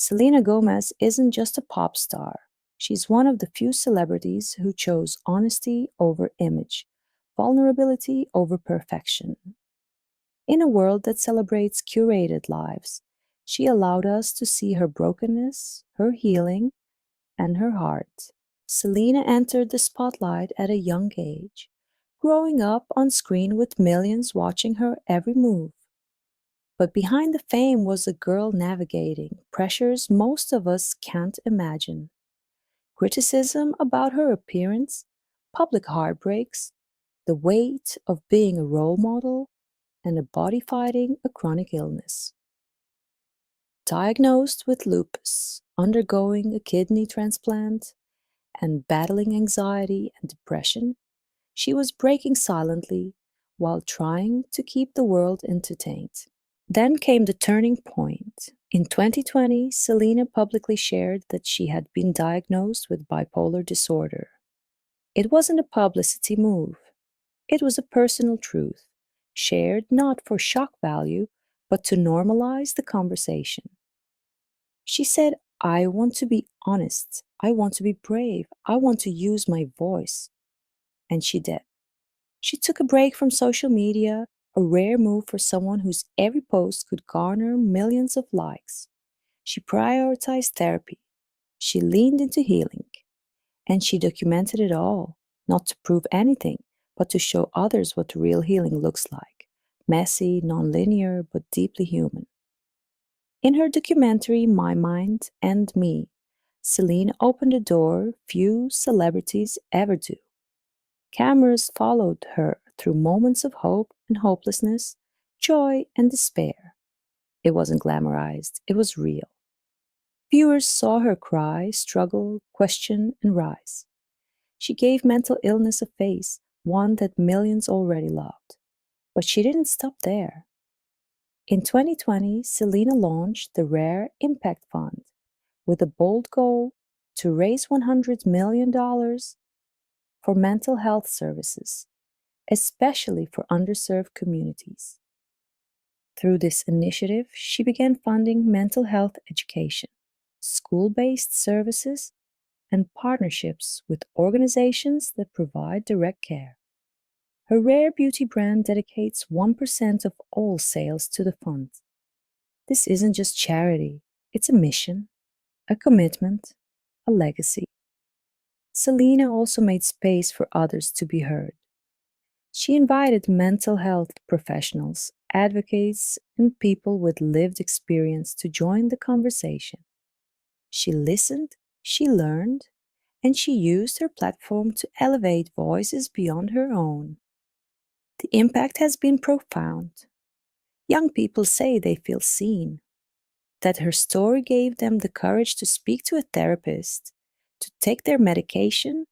Selena Gomez isn't just a pop star. She's one of the few celebrities who chose honesty over image, vulnerability over perfection. In a world that celebrates curated lives, she allowed us to see her brokenness, her healing, and her heart. Selena entered the spotlight at a young age, growing up on screen with millions watching her every move. But behind the fame was a girl navigating pressures most of us can't imagine. Criticism about her appearance, public heartbreaks, the weight of being a role model, and a body fighting a chronic illness. Diagnosed with lupus, undergoing a kidney transplant, and battling anxiety and depression, she was breaking silently while trying to keep the world entertained. Then came the turning point. In 2020, Selena publicly shared that she had been diagnosed with bipolar disorder. It wasn't a publicity move, it was a personal truth, shared not for shock value, but to normalize the conversation. She said, I want to be honest, I want to be brave, I want to use my voice. And she did. She took a break from social media, a rare move for someone whose every post could garner millions of likes. She prioritized therapy. She leaned into healing. And she documented it all, not to prove anything, but to show others what real healing looks like. Messy, nonlinear, but deeply human. In her documentary, My Mind and Me, Selena opened a door few celebrities ever do. Cameras followed her through moments of hope and hopelessness, joy and despair. It wasn't glamorized, it was real. Viewers saw her cry, struggle, question, and rise. She gave mental illness a face, one that millions already loved. But she didn't stop there. In 2020, Selena launched the Rare Impact Fund with a bold goal to raise $100 million for mental health services, especially for underserved communities. Through this initiative, she began funding mental health education, school-based services, and partnerships with organizations that provide direct care. Her rare beauty brand dedicates 1% of all sales to the fund. This isn't just charity, it's a mission, a commitment, a legacy. Selena also made space for others to be heard. She invited mental health professionals, advocates, and people with lived experience to join the conversation. She listened, she learned, and she used her platform to elevate voices beyond her own. The impact has been profound. Young people say they feel seen, that her story gave them the courage to speak to a therapist, to take their medication,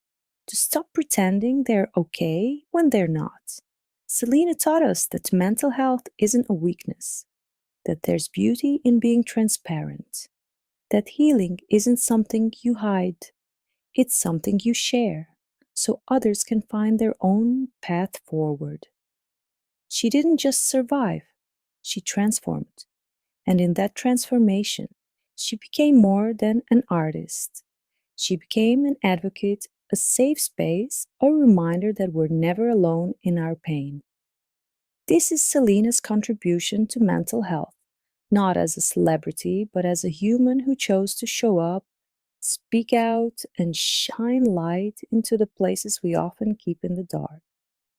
to stop pretending they're okay when they're not. Selena taught us that mental health isn't a weakness, that there's beauty in being transparent, that healing isn't something you hide, it's something you share, so others can find their own path forward. She didn't just survive, she transformed. And in that transformation, she became more than an artist. She became an advocate, a safe space, a reminder that we're never alone in our pain. This is Selena's contribution to mental health, not as a celebrity, but as a human who chose to show up, speak out, and shine light into the places we often keep in the dark.